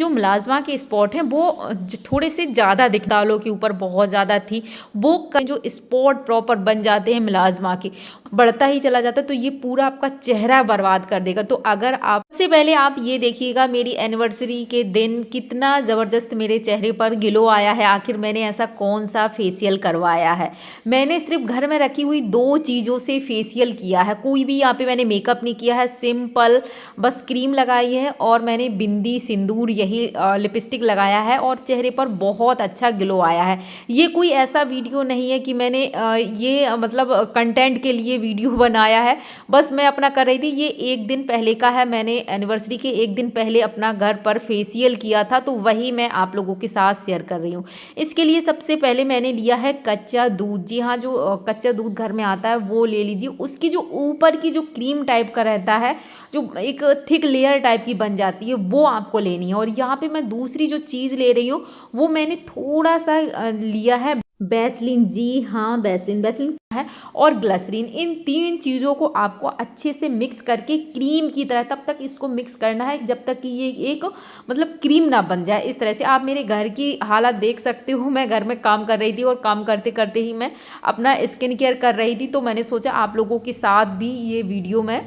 जो मुलाज़मा के स्पॉट हैं वो थोड़े से ज़्यादा गालों के ऊपर बहुत ज़्यादा थी, वो जो स्पॉट प्रॉपर बन जाते हैं मुलाज़मा के, बढ़ता ही चला जाता है, तो ये पूरा आपका चेहरा बर्बाद कर देगा। तो अगर आप सबसे पहले आप ये देखिएगा मेरी एनिवर्सरी के दिन कितना ज़बरदस्त मेरे चेहरे पर ग्लो आया है। आखिर मैंने ऐसा कौन सा फेशियल करवाया है। मैंने सिर्फ घर में रखी हुई 2 चीज़ों से फेशियल किया है। कोई भी यहाँ पे मैंने मेकअप नहीं किया है, सिंपल बस क्रीम लगाई है और मैंने बिंदी सिंदूर यही लिपस्टिक लगाया है और चेहरे पर बहुत अच्छा ग्लो आया है। ये कोई ऐसा वीडियो नहीं है कि मैंने मतलब कंटेंट के लिए वीडियो बनाया है, बस मैं अपना कर रही थी। ये 1 दिन पहले का है, मैंने एनिवर्सरी के 1 दिन पहले अपना घर पर फेशियल किया था, तो वही मैं आप लोगों के साथ शेयर कर रही हूँ। इसके लिए सबसे पहले मैंने लिया है कच्चा दूध। जी हाँ, जो कच्चा दूध घर में आता है वो ले लीजिए। उसकी जो ऊपर की जो क्रीम टाइप का रहता है, जो एक थिक लेयर टाइप की बन जाती है, वो आपको लेनी है। और यहाँ पे मैं दूसरी जो चीज़ ले रही हूँ वो मैंने थोड़ा सा लिया है वैसलीन। जी हाँ, वैसलीन है और ग्लिसरीन। इन 3 चीज़ों को आपको अच्छे से मिक्स करके क्रीम की तरह तब तक इसको मिक्स करना है जब तक कि ये एक मतलब क्रीम ना बन जाए। इस तरह से आप मेरे घर की हालत देख सकते हो। मैं घर में काम कर रही थी और काम करते करते ही मैं अपना स्किन केयर कर रही थी, तो मैंने सोचा आप लोगों के साथ भी ये वीडियो मैं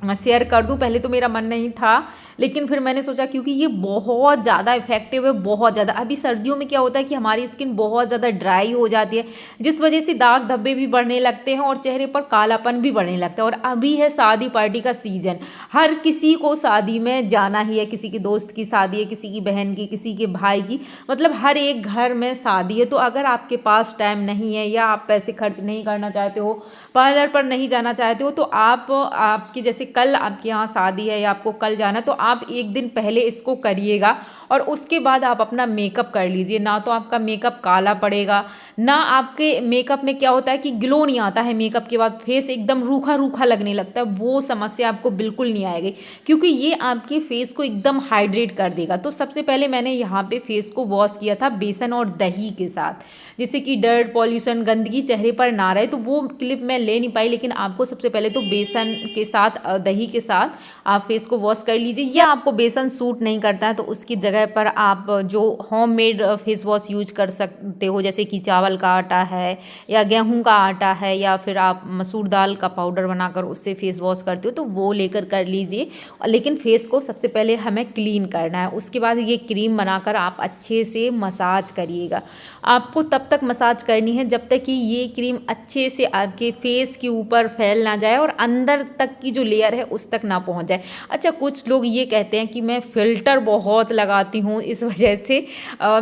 शेयर कर दूं। पहले तो मेरा मन नहीं था, लेकिन फिर मैंने सोचा क्योंकि ये बहुत ज़्यादा इफेक्टिव है, बहुत ज़्यादा। अभी सर्दियों में क्या होता है कि हमारी स्किन बहुत ज़्यादा ड्राई हो जाती है, जिस वजह से दाग धब्बे भी बढ़ने लगते हैं और चेहरे पर कालापन भी बढ़ने लगता है। और अभी है शादी पार्टी का सीज़न, हर किसी को शादी में जाना ही है। किसी की दोस्त की शादी है, किसी की बहन की, किसी के भाई की, मतलब हर एक घर में शादी है। तो अगर आपके पास टाइम नहीं है या आप पैसे खर्च नहीं करना चाहते हो, पार्लर पर नहीं जाना चाहते हो, तो आप आपकी जैसे कल आपके यहाँ शादी है या आपको कल जाना, तो आप 1 दिन पहले इसको करिएगा और उसके बाद आप अपना मेकअप कर लीजिए। ना तो आपका मेकअप काला पड़ेगा, ना आपके मेकअप में क्या होता है कि ग्लो नहीं आता है मेकअप के बाद, फेस एकदम रूखा रूखा लगने लगता है, वो समस्या आपको बिल्कुल नहीं आएगी, क्योंकि ये आपके फेस को एकदम हाइड्रेट कर देगा। तो सबसे पहले मैंने यहाँ पे फेस को वॉश किया था बेसन और दही के साथ, जिससे कि डर्ट, पॉल्यूशन, गंदगी चेहरे पर ना रहे। तो वो क्लिप मैं ले नहीं पाई, लेकिन आपको सबसे पहले तो बेसन के साथ दही के साथ आप फेस को वॉश कर लीजिए। या आपको बेसन सूट नहीं करता है तो उसकी जगह पर आप जो होममेड फेस वॉश यूज कर सकते हो, जैसे कि चावल का आटा है या गेहूं का आटा है या फिर आप मसूर दाल का पाउडर बनाकर उससे फेस वॉश करते हो, तो वो लेकर कर लीजिए। लेकिन फेस को सबसे पहले हमें क्लीन करना है। उसके बाद ये क्रीम बनाकर आप अच्छे से मसाज करिएगा। आपको तब तक मसाज करनी है जब तक कि ये क्रीम अच्छे से आपके फेस के ऊपर फैल ना जाए और अंदर तक की जो लेयर है उस तक ना पहुंच जाए। अच्छा, कुछ लोग ये कहते हैं कि मैं फ़िल्टर बहुत लगाती हूँ, इस वजह से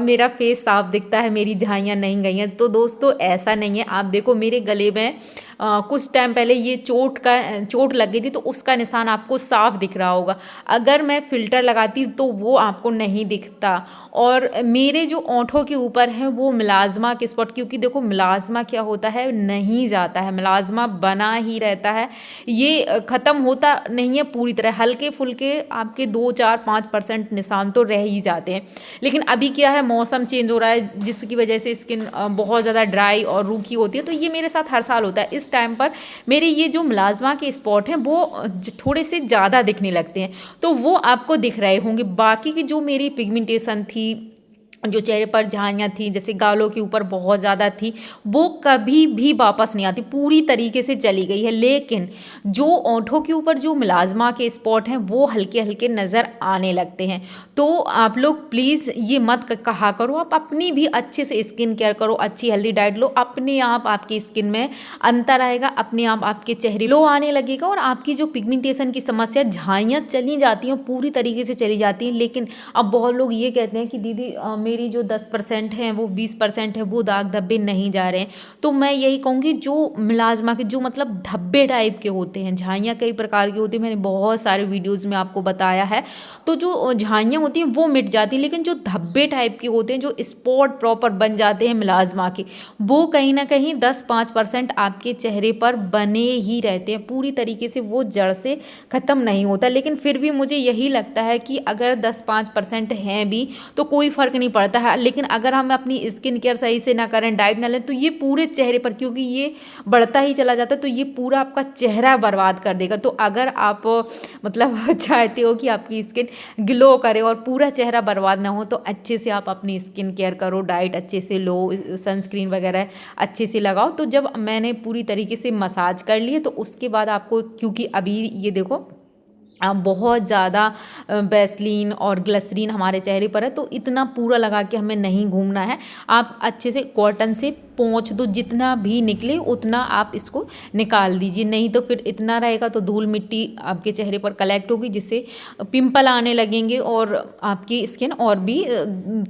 मेरा फेस साफ दिखता है, मेरी झाइयाँ नहीं गई हैं। तो दोस्तों ऐसा नहीं है। आप देखो मेरे गले में कुछ टाइम पहले ये चोट लग गई थी, तो उसका निशान आपको साफ दिख रहा होगा। अगर मैं फ़िल्टर लगाती तो वो आपको नहीं दिखता। और मेरे जो ओंठों के ऊपर है वो मिलाज़मा के स्पॉट, क्योंकि देखो मिलाज़मा क्या होता है, नहीं जाता है, मिलाज़मा बना ही रहता है, ये ख़त्म होता नहीं है पूरी तरह। हल्के फुल्के आपके 2, 4, 5% निशान तो रह ही जाते हैं। लेकिन अभी क्या है, मौसम चेंज हो रहा है जिसकी वजह से स्किन बहुत ज़्यादा ड्राई और रूखी होती है। तो ये मेरे साथ हर साल होता है। इस टाइम पर मेरे ये जो मुलाज़मा के स्पॉट हैं वो थोड़े से ज़्यादा दिखने लगते हैं, तो वो आपको दिख रहे होंगे। बाकी की जो मेरी पिगमेंटेशन थी, जो चेहरे पर झाइयाँ थी, जैसे गालों के ऊपर बहुत ज़्यादा थी, वो कभी भी वापस नहीं आती, पूरी तरीके से चली गई है। लेकिन जो ओंठों के ऊपर जो मिलाज़मा के स्पॉट हैं वो हल्के हल्के नज़र आने लगते हैं। तो आप लोग प्लीज़ ये मत कहा करो, आप अपनी भी अच्छे से स्किन केयर करो, अच्छी हेल्दी डाइट लो, अपने आप आपकी स्किन में अंतर आएगा, अपने आप आपके चेहरे ग्लो आने लगेगा और आपकी जो पिगमेंटेशन की समस्या, झाइयाँ चली जाती हैं, पूरी तरीके से चली जाती हैं। लेकिन अब बहुत लोग ये कहते हैं कि दीदी मेरी जो 10% हैं वो 20% है, वो दाग धब्बे नहीं जा रहे हैं। तो मैं यही कहूँगी, जो मिलाज़मा के जो मतलब धब्बे टाइप के होते हैं, झाइयाँ कई प्रकार की होती हैं, मैंने बहुत सारे वीडियोज़ में आपको बताया है। तो जो झाइयाँ होती हैं वो मिट जाती हैं, लेकिन जो धब्बे टाइप के होते हैं, जो स्पॉट प्रॉपर बन जाते हैं मिलाज़मा के, वो कहीं ना कहीं 10-5% आपके चेहरे पर बने ही रहते हैं, पूरी तरीके से वो जड़ से ख़त्म नहीं होता। लेकिन फिर भी मुझे यही लगता है कि अगर 10-5% हैं भी तो कोई फ़र्क नहीं पड़ता। बढ़ता है। लेकिन अगर हम अपनी स्किन केयर सही से ना करें, डाइट ना लें, तो ये पूरे चेहरे पर, क्योंकि ये बढ़ता ही चला जाता है, तो ये पूरा आपका चेहरा बर्बाद कर देगा। तो अगर आप मतलब चाहते हो कि आपकी स्किन ग्लो करे और पूरा चेहरा बर्बाद ना हो, तो अच्छे से आप अपनी स्किन केयर करो, डाइट अच्छे से लो, सनस्क्रीन वगैरह अच्छे से लगाओ। तो जब मैंने पूरी तरीके से मसाज कर लिए, तो उसके बाद आपको, क्योंकि अभी ये देखो बहुत ज़्यादा वैसलीन और ग्लिसरीन हमारे चेहरे पर है, तो इतना पूरा लगा के हमें नहीं घूमना है। आप अच्छे से कॉटन से पोंछ दो, जितना भी निकले उतना आप इसको निकाल दीजिए, नहीं तो फिर इतना रहेगा तो धूल मिट्टी आपके चेहरे पर कलेक्ट होगी, जिससे पिंपल आने लगेंगे और आपकी स्किन और भी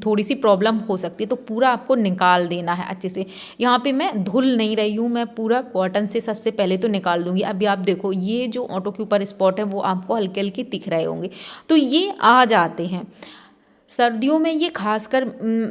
थोड़ी सी प्रॉब्लम हो सकती है। तो पूरा आपको निकाल देना है अच्छे से। यहाँ पे मैं धुल नहीं रही हूँ, मैं पूरा कॉटन से सबसे पहले तो निकाल दूंगी। अभी आप देखो, ये जो ऑटो के ऊपर स्पॉट है वो आपको हल्के हल्के दिख रहे होंगे, तो ये आ जाते हैं। सर्दियों में ये खासकर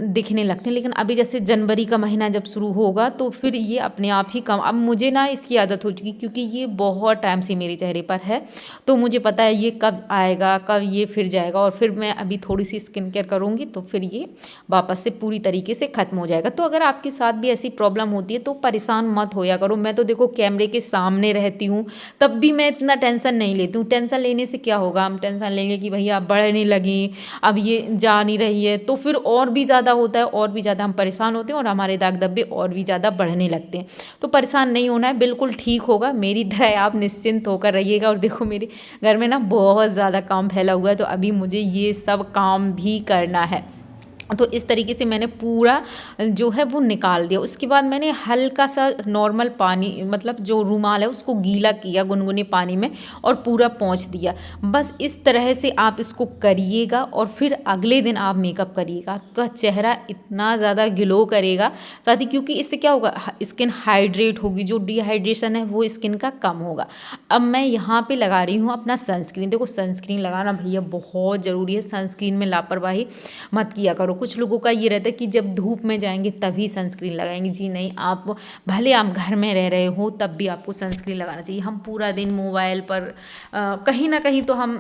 दिखने लगते हैं, लेकिन अभी जैसे जनवरी का महीना जब शुरू होगा तो फिर ये अपने आप ही कम। अब मुझे ना इसकी आदत हो चुकी, क्योंकि ये बहुत टाइम से मेरे चेहरे पर है, तो मुझे पता है ये कब आएगा, कब ये फिर जाएगा, और फिर मैं अभी थोड़ी सी स्किन केयर करूँगी तो फिर ये वापस से पूरी तरीके से ख़त्म हो जाएगा। तो अगर आपके साथ भी ऐसी प्रॉब्लम होती है तो परेशान मत होया करो। मैं तो देखो कैमरे के सामने रहती हूँ, तब भी मैं इतना टेंशन नहीं लेती हूँ। टेंशन लेने से क्या होगा, हम टेंशन लेंगे कि भैया आप बढ़ने लगी, अब ये जा नहीं रही है, तो फिर और भी ज़्यादा होता है, और भी ज़्यादा हम परेशान होते हैं और हमारे दाग धब्बे और भी ज़्यादा बढ़ने लगते हैं। तो परेशान नहीं होना है, बिल्कुल ठीक होगा, मेरी तरह आप निश्चिंत होकर रहिएगा। और देखो मेरे घर में ना बहुत ज़्यादा काम फैला हुआ है, तो अभी मुझे ये सब काम भी करना है। तो इस तरीके से मैंने पूरा जो है वो निकाल दिया। उसके बाद मैंने हल्का सा नॉर्मल पानी, मतलब जो रुमाल है उसको गीला किया गुनगुने पानी में और पूरा पोंछ दिया। बस इस तरह से आप इसको करिएगा और फिर अगले दिन आप मेकअप करिएगा, आपका चेहरा इतना ज़्यादा ग्लो करेगा साथ ही, क्योंकि इससे क्या होगा, स्किन हाइड्रेट होगी, जो डिहाइड्रेशन है वो स्किन का कम होगा। अब मैं यहाँ पे लगा रही हूँ अपना सनस्क्रीन। देखो सनस्क्रीन लगाना भैया बहुत ज़रूरी है, सनस्क्रीन में लापरवाही मत किया करो। कुछ लोगों का ये रहता है कि जब धूप में जाएंगे तभी सनस्क्रीन लगाएंगे। जी नहीं, आप भले आप घर में रह रहे हो तब भी आपको सनस्क्रीन लगाना चाहिए। हम पूरा दिन मोबाइल पर कहीं ना कहीं तो हम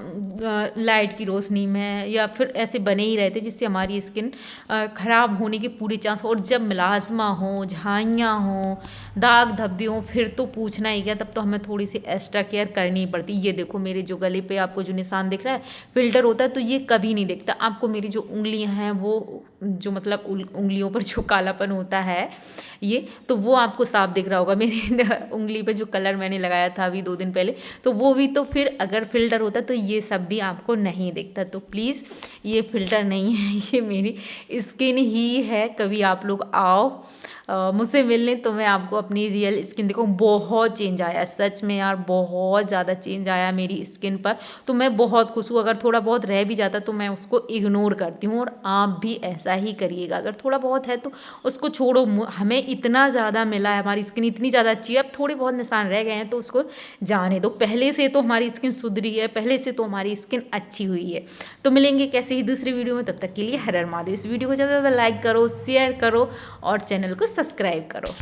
लाइट की रोशनी में या फिर ऐसे बने ही रहते, जिससे हमारी स्किन ख़राब होने के पूरे चांस। और जब मिलाजमा हो, झाइयाँ हो, दाग धब्बे हों, फिर तो पूछना ही क्या, तब तो हमें थोड़ी सी एक्स्ट्रा केयर करनी ही पड़ती। ये देखो मेरे जो गले पे आपको जो निशान दिख रहा है, फिल्टर होता है तो ये कभी नहीं दिखता आपको। मेरी जो उंगलियां हैं वो जो मतलब उंगलियों पर जो कालापन होता है ये, तो वो आपको साफ दिख रहा होगा। मेरी उंगली पे जो कलर मैंने लगाया था अभी 2 दिन पहले, तो वो भी तो फिर अगर फिल्टर होता तो ये सब भी आपको नहीं दिखता। तो प्लीज़ ये फिल्टर नहीं है, ये मेरी स्किन ही है। कभी आप लोग आओ मुझसे मिलने तो मैं आपको अपनी रियल स्किन देखो, बहुत चेंज आया सच में यार, बहुत ज़्यादा चेंज आया मेरी स्किन पर। तो मैं बहुत खुश हूँ। अगर थोड़ा बहुत रह भी जाता तो मैं उसको इग्नोर करती हूँ, और आप भी ऐसा ही करिएगा। अगर थोड़ा बहुत है तो उसको छोड़ो, हमें इतना ज़्यादा मिला है, हमारी स्किन इतनी ज़्यादा अच्छी है, अब थोड़े बहुत निशान रह गए हैं तो उसको जाने दो। पहले से तो हमारी स्किन सुधरी है, पहले से तो हमारी स्किन अच्छी हुई है। तो मिलेंगे कैसे ही दूसरी वीडियो में, तब तक के लिए हर हर महादेव। इस वीडियो को ज़्यादा से ज़्यादा लाइक करो, शेयर करो और चैनल को सब्सक्राइब करो।